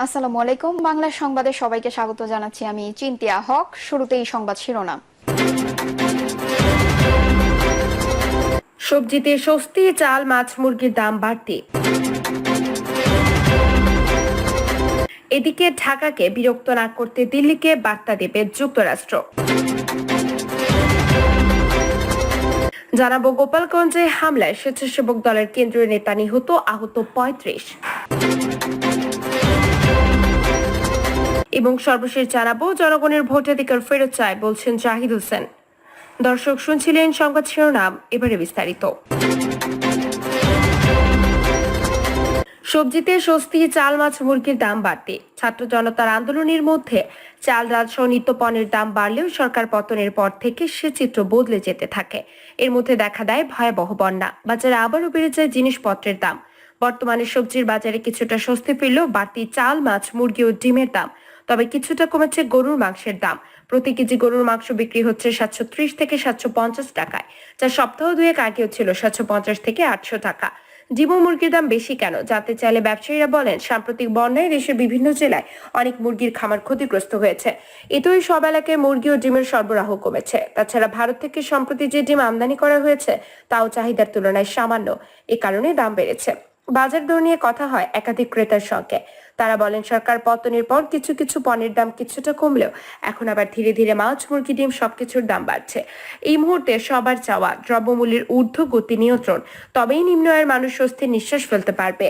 আসসালামু আলাইকুম। বাংলা সংবাদে সবাইকে স্বাগত জানাচ্ছি। আমি চিন্তিয়া হক। শুরুতেই সংবাদ শিরোনাম। সবজিতে স্বস্তি, চাল, মাছ, মুরগির দাম বাড়তি। এদিকে ঢাকাকে বিরক্ত না করতে দিল্লিকে বার্তা দেবে যুক্তরাষ্ট্র। জানাবো গোপালগঞ্জে হামলায় স্বেচ্ছাসেবক দলের কেন্দ্রীয় নেতা নিহত, আহত ৩৫। এবং সর্বশেষ জানাবো জনগণের ভোটাধিকার ফেরত চায় বলছেন জাহিদ হোসেন। দর্শক শুনছিলেন সংবাদ শিরোনাম, এবারে বিস্তারিত। সবজিতে স্বস্তি, চাল, মাছ, মুরগির দাম বাড়তি। ছাত্র জনতার আন্দোলনের মধ্যে চাল, ডাল সহ নিত্য পণ্যের দাম বাড়লেও সরকার পতনের পর থেকে সে চিত্র বদলে যেতে থাকে। এর মধ্যে দেখা দেয় ভয়াবহ বন্যা, বাজারে আবারও বেড়ে যায় জিনিসপত্রের দাম। বর্তমানে সবজির বাজারে কিছুটা স্বস্তি ফিরলেও বাড়তি চাল, মাছ, মুরগি ও ডিমের দাম। তবে কিছুটা কমেছে গরুর মাংসের দাম। প্রতি কেজি গরুর মাংস বিক্রি হচ্ছে ৭৩০ থেকে ৭৫০ টাকায়, যা সপ্তাহ দুয়েক আগেও ছিল ৭৫০ থেকে ৮০০ টাকা। ডিম ও মুরগির দাম বেশি কেন জানতে চাইলে ব্যবসায়ীরা বলেন, সাম্প্রতিক বন্যায় দেশের বিভিন্ন জেলায় অনেক মুরগির খামার ক্ষতিগ্রস্ত হয়েছে। এতেই সব এলাকায় মুরগি ও ডিমের সরবরাহ কমেছে। তাছাড়া ভারত থেকে সম্প্রতি যে ডিম আমদানি করা হয়েছে তাও চাহিদার তুলনায় সামান্য, এ কারণে দাম বেড়েছে। বাজার দর নিয়ে কথা হয় একাধিক ক্রেতার সঙ্গে। তারা বলেন, সরকার পতনের পর কিছু কিছু পণ্যের দাম কিছুটা কমলেও এখন আবার ধীরে ধীরে মাছ, মুরগি, ডিম সবকিছুর দাম বাড়ছে। এই মুহূর্তে সবার চাওয়া দ্রব্যমূল্যের ঊর্ধ্বগতি নিয়ন্ত্রণ, তবেই নিম্ন আয়ের মানুষ স্বস্তির নিঃশ্বাস ফেলতে পারবে।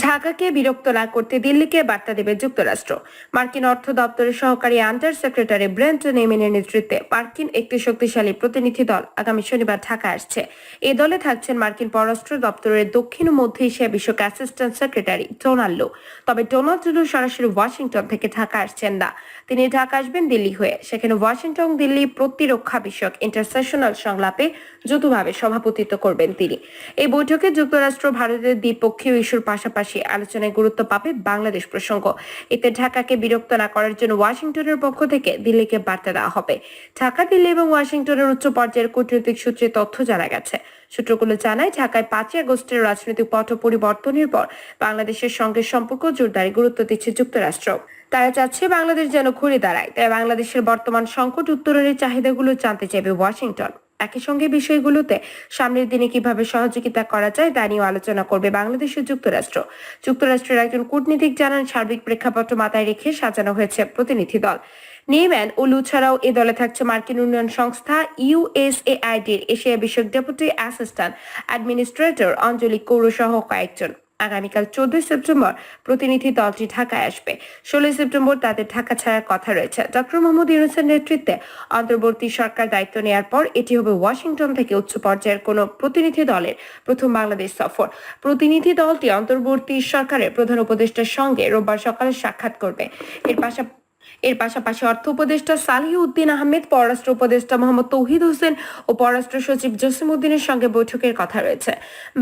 ঢাকাকে বিরক্ত না করতে দিল্লিকে বার্তা দেবে যুক্তরাষ্ট্র। মার্কিন অর্থ দপ্তরের সহকারী আন্ডার সেক্রেটারি ব্রেন্টন এমিনের নেতৃত্বে মার্কিন একটি শক্তিশালী প্রতিনিধি দল আগামী শনিবার ঢাকা আসছে। এই দলে থাকছেন মার্কিন পররাষ্ট্র দপ্তরের দক্ষিণ ও মধ্য এশিয়া বিষয়ক অ্যাসিস্ট্যান্ট সেক্রেটারি ডোনাল্ড লো। তবে ডোনাল্ড লো সরাসরি ওয়াশিংটন থেকে ঢাকা আসছেন না, তিনি ঢাকা আসবেন দিল্লি হয়ে। সেখানে ওয়াশিংটন দিল্লি প্রতিরক্ষা বিষয়ক ইন্টারসেশনাল সংলাপে যৌথভাবে সভাপতিত্ব করবেন তিনি। এই বৈঠকে যুক্তরাষ্ট্র ভারতের দ্বিপক্ষীয় ইস্যুর পাশাপাশি আলোচনায় গুরুত্ব পাবে বাংলাদেশ প্রসঙ্গ। এতে ঢাকাকে বিরক্ত না করার জন্য ওয়াশিংটনের পক্ষ থেকে দিল্লিকে বার্তা দেওয়া হবে। ঢাকা, দিল্লি এবং ওয়াশিংটনের উচ্চ পর্যায়ের কূটনৈতিক সূত্রে তথ্য জানা গেছে। সূত্রগুলো জানায়, ঢাকায় ৫ই আগস্টের রাজনৈতিক পট পরিবর্তনের পর বাংলাদেশের সঙ্গে সম্পর্ক জোরদারে গুরুত্ব দিচ্ছে যুক্তরাষ্ট্র। তারা চাচ্ছে বাংলাদেশ যেন ঘুরে দাঁড়ায়। তাই বাংলাদেশের বর্তমান সংকট উত্তরণের চাহিদাগুলো জানতে চাইবে ওয়াশিংটন। একই সঙ্গে বিষয়গুলোতে সামনের দিনে কিভাবে সহযোগিতা করা যায় তা নিয়েও আলোচনা করবে বাংলাদেশ ও যুক্তরাষ্ট্র। যুক্তরাষ্ট্রের একজন কূটনীতিক জানান, সার্বিক প্রেক্ষাপট মাথায় রেখে সাজানো হয়েছে প্রতিনিধি দল। নেইম্যান ও লু ছাড়াও এ দলে থাকছে মার্কিন উন্নয়ন সংস্থা ইউএসএআইডির এশিয়া বিষয়ক ডেপুটি অ্যাসিস্ট্যান্ট অ্যাডমিনিস্ট্রেটর অঞ্জলি কৌর সহ কয়েকজন। আগামীকাল ১৪ সেপ্টেম্বর প্রতিনিধি দলটি ঢাকায় আসবে। ১৬ সেপ্টেম্বর তাদের ঢাকা ছাড়ার কথা রয়েছে। ডক্টর মোহাম্মদ ইউনূসের নেতৃত্বে অন্তর্বর্তী সরকার দায়িত্ব নেওয়ার পর এটি হবে ওয়াশিংটন থেকে উচ্চ পর্যায়ের কোনো প্রতিনিধি দলের প্রথম বাংলাদেশ সফর। প্রতিনিধি দলটি অন্তর্বর্তী সরকারের প্রধান উপদেষ্টার সঙ্গে রোববার সকালে সাক্ষাৎ করবে। এর পাশাপাশি অর্থ উপদেষ্টা সালিহউদ্দিন আহমেদ, পররাষ্ট্র উপদেষ্টা মোহাম্মদ তৌহিদ হোসেন ও পররাষ্ট্র সচিব জসিম উদ্দিনের সঙ্গে বৈঠকের কথা রয়েছে।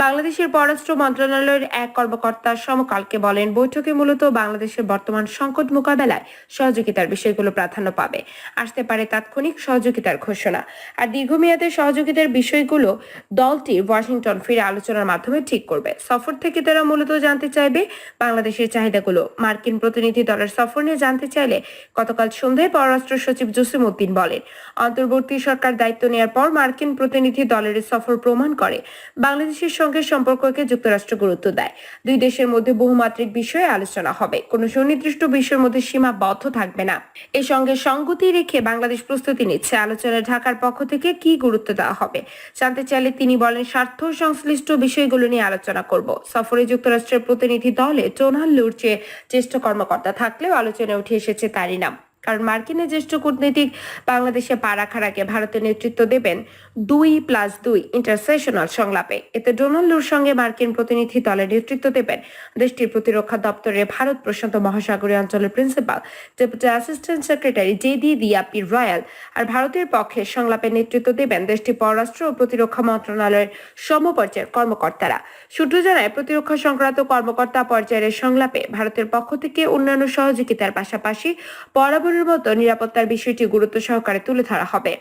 বাংলাদেশের পররাষ্ট্র মন্ত্রণালয়ের এক কর্মকর্তা সমকালকে বলেন, বৈঠকে মূলত বাংলাদেশের বর্তমান সংকট মোকাবেলায় সহযোগিতার বিষয়গুলো প্রাধান্য পাবে। আসতে পারে তাৎক্ষণিক সহযোগিতার ঘোষণা। আর দীর্ঘমেয়াদের সহযোগিতার বিষয়গুলো দলটি ওয়াশিংটন ফিরে আলোচনার মাধ্যমে ঠিক করবে। সফর থেকে তারা মূলত জানতে চাইবে বাংলাদেশের চাহিদাগুলো। মার্কিন প্রতিনিধি দলের সফর নিয়ে জানতে চাইলে গতকাল সন্ধ্যায় পররাষ্ট্র সচিব জসিম উদ্দিন বলেন, অন্তর্বর্তী সরকার দায়িত্ব নেওয়ার পর মার্কিন প্রতিনিধি দলের সফর প্রমাণ করে বাংলাদেশের সঙ্গে সম্পর্ককে যুক্তরাষ্ট্র গুরুত্ব দেয়। দুই দেশের মধ্যে বহুমাত্রিক বিষয়ে আলোচনা হবে, কোনো সুনির্দিষ্ট বিষয়ের মধ্যে সীমাবদ্ধ থাকবে না। এর সঙ্গে সঙ্গতি রেখে বাংলাদেশ প্রস্তুতি নিচ্ছে। আলোচনায় ঢাকার পক্ষ থেকে কি গুরুত্ব দেওয়া হবে জানতে চাইলে তিনি বলেন, স্বার্থ সংশ্লিষ্ট বিষয়গুলো নিয়ে আলোচনা করব। সফরে যুক্তরাষ্ট্রের প্রতিনিধি দলে ডোনাল্ড লুর চেয়ে জ্যেষ্ঠ কর্মকর্তা থাকলেও আলোচনায় উঠে এসেছে তারই নাম। কারণ মার্কিনের জ্যেষ্ঠ কূটনীতিক বাংলাদেশে পা রাখার আগে ভারতের নেতৃত্ব দেবেন 2+2 ইন্টারসেশনাল সংলাপে। এতে ডোনাল্ড লুর সঙ্গে মার্কিন প্রতিনিধি দলের নেতৃত্ব দেবেন দেশটির প্রতিরক্ষা দপ্তরের ভারত প্রশান্ত মহাসাগরীয় অঞ্চলের principal deputy assistant secretary Jedidiah Royal. আর ভারতের পক্ষে সংলাপে নেতৃত্ব দেবেন দেশটির পররাষ্ট্র ও প্রতিরক্ষা মন্ত্রণালয়ের সমপর্যায়ের কর্মকর্তারা। সূত্র জানায়, প্রতিরক্ষা সংক্রান্ত কর্মকর্তা পর্যায়ের সংলাপে ভারতের পক্ষ থেকে অন্যান্য সহযোগিতার পাশাপাশি বরাবরের মতো নিরাপত্তার বিষয়টি গুরুত্ব সহকারে তুলে ধরা হবে।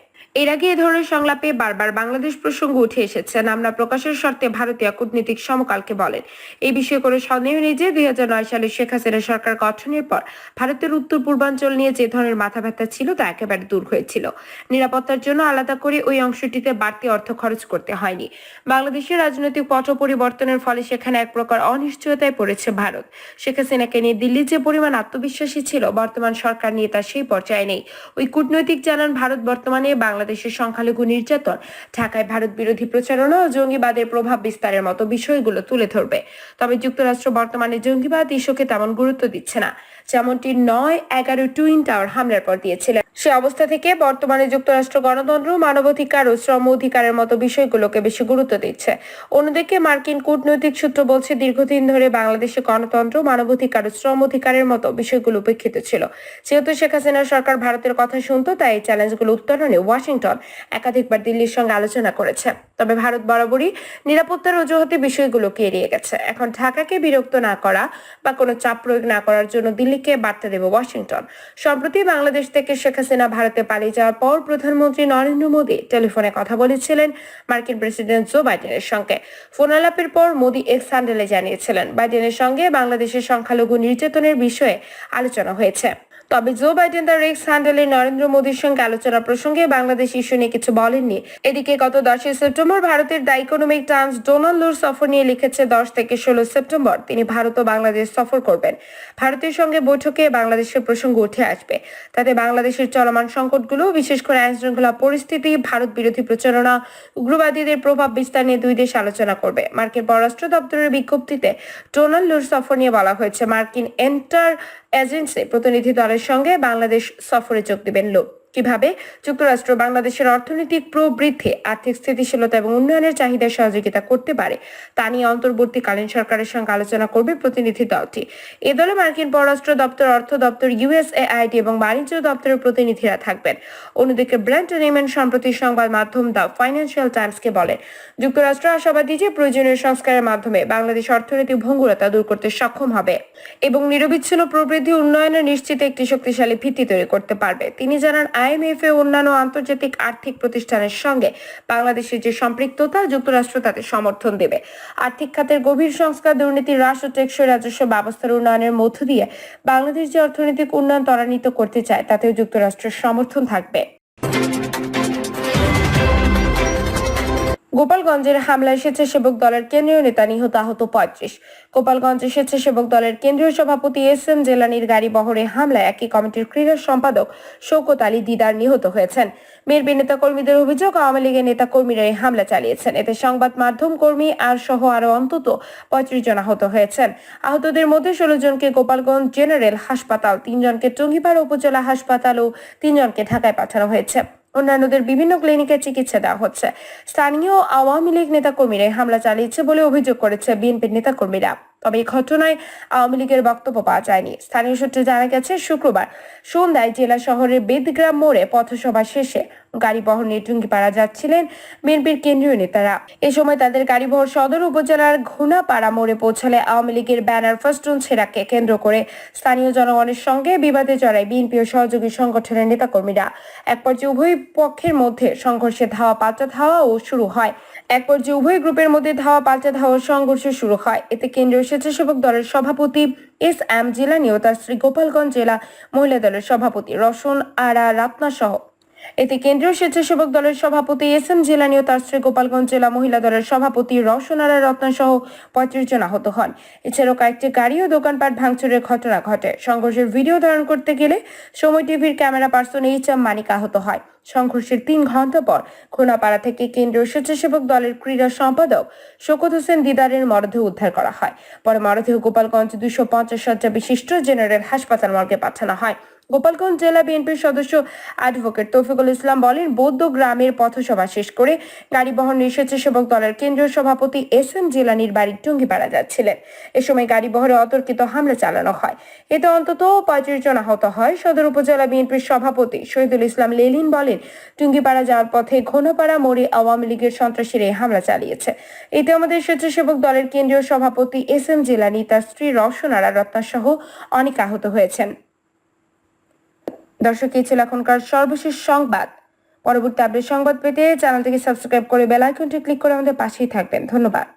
এর আগে এ ধরনের সংলাপে বারবার বাংলাদেশ প্রসঙ্গ উঠে এসেছে। নাম না প্রকাশের শর্তে ভারতীয় কূটনীতিক সমকালকে বলেন, এই বিষয়ে কোনো সন্দেহ নেই যে 2009 সালে শেখ হাসিনা সরকার গঠনের পর ভারতের উত্তর পূর্বাঞ্চল নিয়ে যে ধরনের মাথা ব্যথা ছিল তা একেবারে দূর হয়েছিল। নিরাপত্তার জন্য আলাদা করে ওই অংশটিতে বাড়তি অর্থ খরচ করতে হয়নি। বাংলাদেশের রাজনৈতিক পট পরিবর্তনের ফলে সেখানে এক প্রকার অনিশ্চয়তায় পড়েছে ভারত। শেখ হাসিনাকে নিয়ে দিল্লির যে পরিমাণ আত্মবিশ্বাসী ছিল, বর্তমান সরকার নিয়ে তা সেই পর্যায়ে নেই। ওই কূটনৈতিক জানান, ভারত বর্তমানে বাংলাদেশের সংখ্যালঘু নির্যাতন, ঢাকায় ভারত বিরোধী প্রচারণা ও জঙ্গিবাদের প্রভাব বিস্তারের মতো বিষয়গুলো তুলে ধরবে। তবে যুক্তরাষ্ট্র বর্তমানে জঙ্গিবাদ ইস্যুকে তেমন গুরুত্ব দিচ্ছে না, যেমনটি 9/11 টুইন টাওয়ার হামলার পর দিয়েছিলেন। সে অবস্থা থেকে বর্তমানে যুক্তরাষ্ট্র গণতন্ত্র, মানবাধিকার ও শ্রম অধিকারের মতো বিষয়গুলোকে বেশি গুরুত্ব দিচ্ছে। অন্যদিকে মার্কিন কূটনৈতিক সূত্র বলছে, দীর্ঘদিন ধরে বাংলাদেশে গণতন্ত্র, মানবাধিকার ও শ্রম অধিকারের মতো বিষয়গুলো উপেক্ষিত ছিল। যেহেতু শেখ হাসিনা সরকার ভারতের কথা শুনতো, তাই এই চ্যালেঞ্জগুলো উত্তরণে ওয়াশিংটন একাধিকবার দিল্লির সঙ্গে আলোচনা করেছে। তবে ভারত বরাবরই নিরাপত্তার অজুহাতে বিষয়গুলোকে এড়িয়ে গেছে। এখন ঢাকাকে বিরক্ত না করা বা কোনো চাপ প্রয়োগ না করার জন্য দিল্লিকে বার্তা দেবে ওয়াশিংটন। সম্প্রতি বাংলাদেশ থেকে শেখ হাসিনা ভারতে পালিয়ে যাওয়ার পর প্রধানমন্ত্রী নরেন্দ্র মোদী টেলিফোনে কথা বলেছিলেন মার্কিন প্রেসিডেন্ট জো বাইডেনের সঙ্গে। ফোন আলাপের পর মোদী এক্স হ্যান্ডেলে জানিয়েছিলেন, বাইডেনের সঙ্গে বাংলাদেশের সংখ্যালঘু নির্যাতনের বিষয়ে আলোচনা হয়েছে। তবে জো বাইডেন তার এক্স হ্যান্ডেলে নরেন্দ্র মোদীর সঙ্গে আলোচনা প্রসঙ্গে বাংলাদেশ ইস্যু নিয়ে কিছু বলেননি। এদিকে গত 10 সেপ্টেম্বর ভারতের দ্য ইকোনমিক টাইমস ডোনাল্ড লুর সফর নিয়ে লিখেছে, 10 থেকে 16 সেপ্টেম্বর তিনি ভারত ও বাংলাদেশ সফর করবেন। ভারতের সঙ্গে বৈঠকে বাংলাদেশের প্রসঙ্গ উঠে আসবে। তাতে বাংলাদেশের চলমান সংকটগুলো, বিশেষ করে আইন শৃঙ্খলা পরিস্থিতি, ভারত বিরোধী প্রচারণা, উগ্রবাদীদের প্রভাব বিস্তার নিয়ে দুই দেশ আলোচনা করবে। মার্কিন পররাষ্ট্র দপ্তরের বিজ্ঞপ্তিতে ডোনাল্ড লুর সফর নিয়ে বলা হয়েছে, মার্কিন এন্টার এজেন্সি প্রতিনিধি দলের সঙ্গে বাংলাদেশ সফরে যোগ দেবেন লু। কিভাবে যুক্তরাষ্ট্র বাংলাদেশের অর্থনৈতিক প্রবৃদ্ধি, আর্থিক স্থিতিশীলতা এবং উন্নয়নের চাহিদার সহযোগিতা করতে পারে তা নিয়ে অন্তর্বর্তীকালীন সরকারের সঙ্গে আলোচনা করবে প্রতিনিধি দলটি। এ দলে মার্কিন পররাষ্ট্র দপ্তর, অর্থ দপ্তর, USAID এবং বাণিজ্য দপ্তরের প্রতিনিধিরা থাকবেন। অন্যদিকে ব্রেন্ট নেমেন সম্প্রতি সংবাদ মাধ্যম দ্য ফাইন্যান্সিয়াল টাইমসকে বলেন, যুক্তরাষ্ট্র আশাবাদী যে প্রয়োজনীয় সংস্কারের মাধ্যমে বাংলাদেশ অর্থনৈতিক ভঙ্গুরতা দূর করতে সক্ষম হবে এবং নিরবিচ্ছিন্ন প্রবৃদ্ধি উন্নয়নের নিশ্চিত একটি শক্তিশালী ভিত্তি তৈরি করতে পারবে। তিনি জানান, IMF ও অন্যান্য আন্তর্জাতিক আর্থিক প্রতিষ্ঠানের সঙ্গে বাংলাদেশের যে সম্পৃক্ততা, যুক্তরাষ্ট্র তাতে সমর্থন দেবে। আর্থিক খাতের গভীর সংস্কার, দুর্নীতি হ্রাস ও টেকসই রাজস্ব ব্যবস্থার উন্নয়নের মধ্য দিয়ে বাংলাদেশ যে অর্থনৈতিক উন্নয়ন ত্বরান্বিত করতে চায়, তাতেও যুক্তরাষ্ট্রের সমর্থন থাকবে। গোপালগঞ্জের হামলায় স্বেচ্ছাসেবক দলের কেন্দ্রীয় নেতা নিহত, আহত 35। গোপালগঞ্জে স্বেচ্ছাসেবক দলের কেন্দ্রীয় সভাপতি SM জেলানির গাড়ি বহরে হামলায় একই কমিটির ক্রীড়া সম্পাদক শওকত আলী দিদার নিহত হয়েছেন। বিএনপি নেতা কর্মীদের অভিযোগ, আওয়ামী লীগের নেতা কর্মীরা এই হামলা চালিয়েছেন। এতে সংবাদ মাধ্যম কর্মী আর সহ আরো অন্তত 35 জন আহত হয়েছেন। আহতদের মধ্যে 16 জনকে গোপালগঞ্জ জেনারেল হাসপাতাল, 3 জনকে টঙ্গীপাড়া উপজেলা হাসপাতাল ও 3 জনকে ঢাকায় পাঠানো হয়েছে। অন্যান্যদের বিভিন্ন ক্লিনিকে চিকিৎসা দেওয়া হচ্ছে। স্থানীয় আওয়ামী লীগ নেতাকর্মীরা হামলা চালিয়েছে বলে অভিযোগ করেছে বিএনপির নেতাকর্মীরা। তবে এই ঘটনায় আওয়ামী লীগের বক্তব্য পাওয়া যায়নি। স্থানীয় সূত্রে জানা গেছে, শুক্রবার সন্ধ্যায় জেলা শহরের বেদগ্রাম মোড়ে পথসভা শেষে গাড়িবহর নিয়ে টুঙ্গিপাড়া যাচ্ছিলেন বিএনপির কেন্দ্রীয় নেতারা। এ সময় তাদের গাড়িবহর সদর উপজেলার ঘুনাপাড়া মোড়ে পৌঁছালে আওয়ামী লীগের ব্যানার ফেস্টুন ছেঁড়াকে কেন্দ্র করে স্থানীয় জনগণের সঙ্গে বিবাদে জড়ায় বিএনপি ও সহযোগী সংগঠনের নেতাকর্মীরা। এক পর্যায়ে উভয় পক্ষের মধ্যে সংঘর্ষে ধাওয়া পাল্টা ধাওয়া শুরু হয়। এক পর্যায়ে উভয় গ্রুপের মধ্যে ধাওয়া পাল্টা ধাওয়া সংঘর্ষ শুরু হয়। এতে কেন্দ্রীয় স্বেচ্ছাসেবক দলের সভাপতি SM জিলানি ও তার স্ত্রী, গোপালগঞ্জ জেলা মহিলা দলের সভাপতি রওশন আরা রত্না সহ এতে কেন্দ্রীয় স্বেচ্ছাসেবক দলের সভাপতি SM জিলানি ও তার স্ত্রী, গোপালগঞ্জ জেলা মহিলা দলের সভাপতি রওশন আরা রত্না সহ 35 জন আহত হন। এছাড়াও কয়েকটি গাড়ি ও দোকানপাট ভাঙচুরের ঘটনা ঘটে। সংঘর্ষের ভিডিও ধারণ করতে গেলে সময় টিভির ক্যামেরা পার্সন HM মানিক আহত হয়। সংঘর্ষের 3 ঘন্টা পর খুনাপাড়া থেকে কেন্দ্রীয় স্বেচ্ছাসেবক দলের ক্রীড়া সম্পাদক শওকত হোসেন দিদারের মরদেহ উদ্ধার করা হয়। পরে মরদেহ গোপালগঞ্জ 250 শয্যা বিশিষ্ট জেনারেল হাসপাতাল মর্গে পাঠানো হয়। গোপালগঞ্জ জেলা বিএনপির সদস্য অ্যাডভোকেট তৌফিকুল ইসলাম বলেন, বৌদ্ধ গ্রামের পথসভা শেষ করে গাড়িবহর নিয়ে স্বেচ্ছাসেবক দলের কেন্দ্রীয় সভাপতি SM জিলানির বাড়ির টুঙ্গিপাড়া যাচ্ছিলেন। এ সময় গাড়িবহরে অতর্কিত হামলা চালানো হয়। এতে অন্তত 35 জন আহত হয়। সদর উপজেলা বিএনপির সভাপতি শহীদুল ইসলাম লেলিন বলেন, টুঙ্গিপাড়া যাওয়ার পথে ঘনপাড়া মোড়ে আওয়ামী লীগের সন্ত্রাসীরা এই হামলা চালিয়েছে। এতে আমাদের স্বেচ্ছাসেবক দলের কেন্দ্রীয় সভাপতি SM জিলানি, তার স্ত্রী রওশন আরা রত্না সহ অনেক আহত হয়েছেন। দর্শক, এই ছিল এখনকার সর্বশেষ সংবাদ। পরবর্তী আপডেট সংবাদ পেতে চ্যানেলটিকে সাবস্ক্রাইব করে বেল আইকনটি ক্লিক করে আমাদের পাশেই থাকবেন। ধন্যবাদ।